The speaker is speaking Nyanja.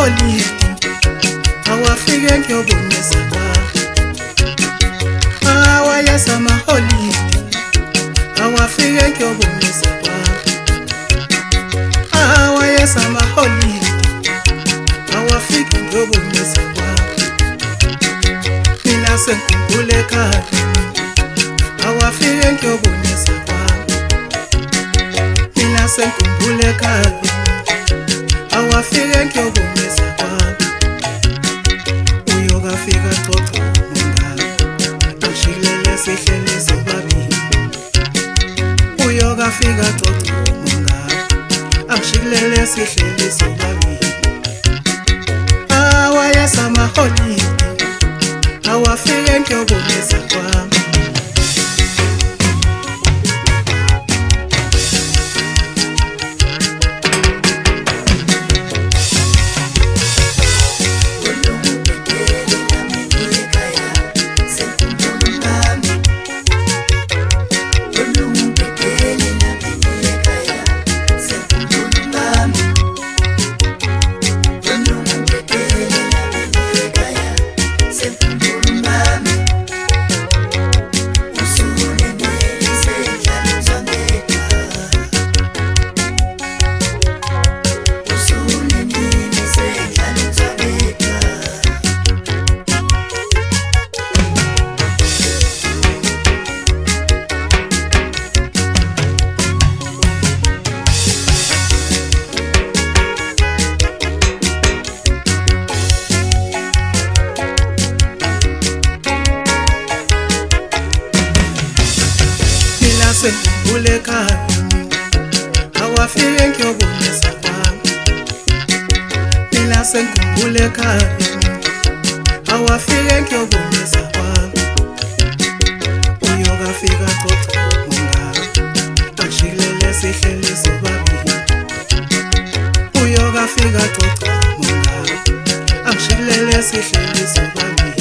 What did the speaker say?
maholidi awafike ngiyobonisa kwami. Awayesa maholidi awafike ngiyobonisa kwami. Awayesa maholidi awafike ngiyobonisa kwami. Mina sengikhumbule ekhaya awafike ngiyobonisa kwami. Mina sengikhumbule ekhaya awafike ngiyobonisa kwami. Uyokafika xoxo mngani ashilele sihlele sobabili. Uyokafika xoxo mngani ashilele sihlele sobabili. Awayesa maholidi awafike ngiyobonisa kwami. Sengikhumbule ekhaya awafike ngiyobonisa kwami. Mina sengikhumbule ekhaya awafike ngiyobonisa kwami. Uyokafika xoxo mngani ashilele sihlele sobabili. Uyokafika xoxo mngani ashilele sihlele sobabili.